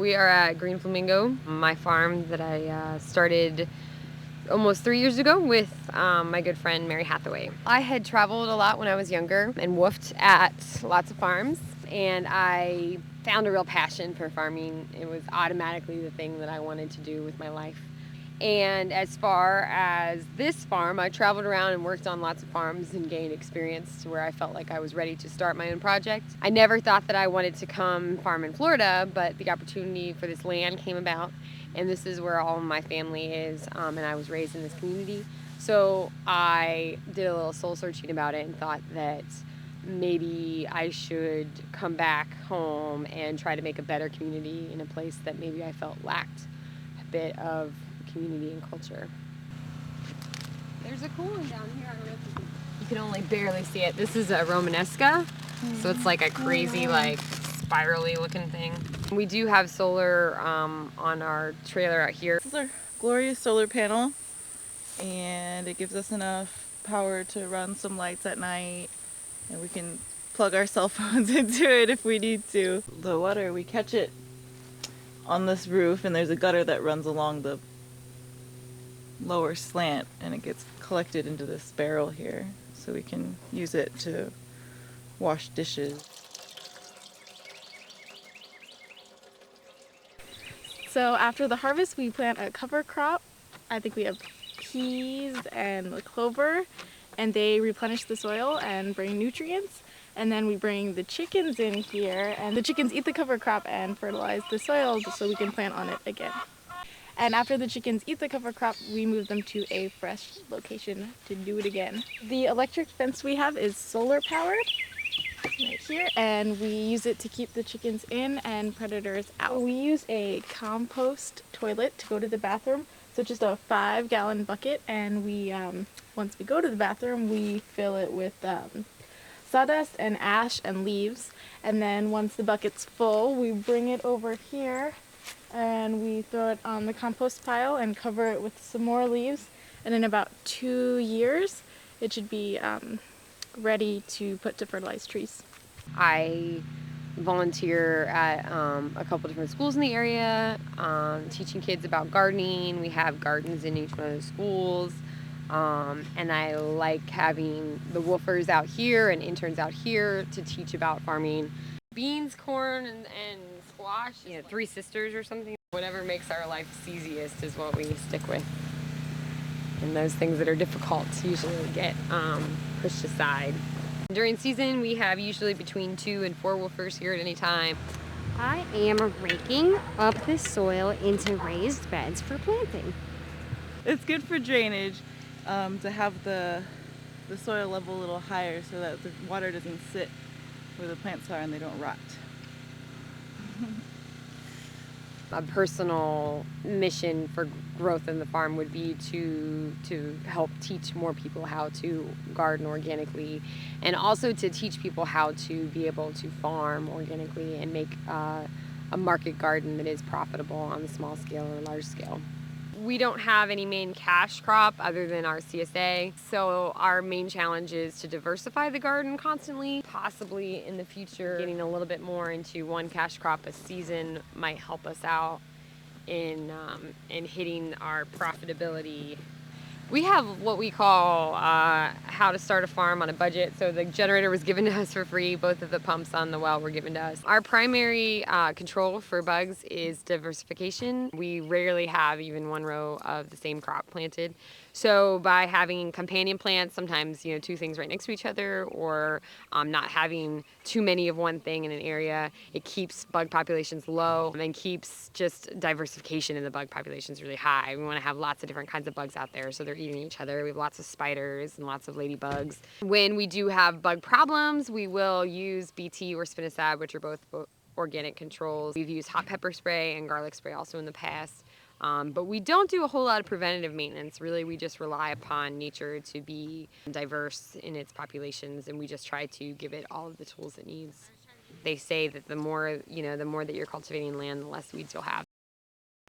We are at Green Flamingo, my farm that I started almost 3 years ago with my good friend Mary Hathaway. I had traveled a lot when I was younger and woofed at lots of farms, and I found a real passion for farming. It was automatically the thing that I wanted to do with my life. And as far as this farm, I traveled around and worked on lots of farms and gained experience to where I felt like I was ready to start my own project. I never thought that I wanted to come farm in Florida, but the opportunity for this land came about, and this is where all of my family is, and I was raised in this community. So I did a little soul searching about it and thought that maybe I should come back home and try to make a better community in a place that maybe I felt lacked a bit of community and culture. There's a cool one down here. I don't know if you can only barely see it. This is a Romanesca, so it's like a crazy, like spirally looking thing. We do have solar on our trailer out here. This is our glorious solar panel, and it gives us enough power to run some lights at night, and we can plug our cell phones into it if we need to. The water, we catch it on this roof, and there's a gutter that runs along the lower slant, and it gets collected into this barrel here, so we can use it to wash dishes. So after the harvest, we plant a cover crop. I think we have peas and clover, and they replenish the soil and bring nutrients. And then we bring the chickens in here, and the chickens eat the cover crop and fertilize the soil so we can plant on it again. And after the chickens eat the cover crop, we move them to a fresh location to do it again. The electric fence we have is solar powered right here, and we use it to keep the chickens in and predators out. We use a compost toilet to go to the bathroom, so just a 5-gallon bucket, and we once we go to the bathroom, we fill it with sawdust and ash and leaves, and then once the bucket's full, we bring it over here and we throw it on the compost pile and cover it with some more leaves, and in about 2 years it should be ready to put to fertilize trees. I volunteer at a couple different schools in the area, teaching kids about gardening. We have gardens in each one of the schools, and I like having the woofers out here and interns out here to teach about farming. Beans, corn, and squash, 3 sisters or something. Whatever makes our life easiest is what we stick with. And those things that are difficult usually get pushed aside. During season, we have usually between 2 and 4 woofers here at any time. I am raking up the soil into raised beds for planting. It's good for drainage to have the soil level a little higher so that the water doesn't sit where the plants are and they don't rot. A personal mission for growth in the farm would be to help teach more people how to garden organically, and also to teach people how to be able to farm organically and make a market garden that is profitable on the small scale or large scale. We don't have any main cash crop other than our CSA, so our main challenge is to diversify the garden constantly. Possibly in the future, getting a little bit more into one cash crop a season might help us out in hitting our profitability. We have what we call how to start a farm on a budget. So the generator was given to us for free. Both of the pumps on the well were given to us. Our primary control for bugs is diversification. We rarely have even 1 row of the same crop planted. So by having companion plants, sometimes 2 things right next to each other, or not having too many of one thing in an area, it keeps bug populations low and keeps just diversification in the bug populations really high. We want to have lots of different kinds of bugs out there so they're eating each other. We have lots of spiders and lots of ladybugs. When we do have bug problems, we will use BT or spinosad, which are both organic controls. We've used hot pepper spray and garlic spray also in the past. But we don't do a whole lot of preventative maintenance. Really, we just rely upon nature to be diverse in its populations, and we just try to give it all of the tools it needs. They say that the more that you're cultivating land, the less weeds you'll have.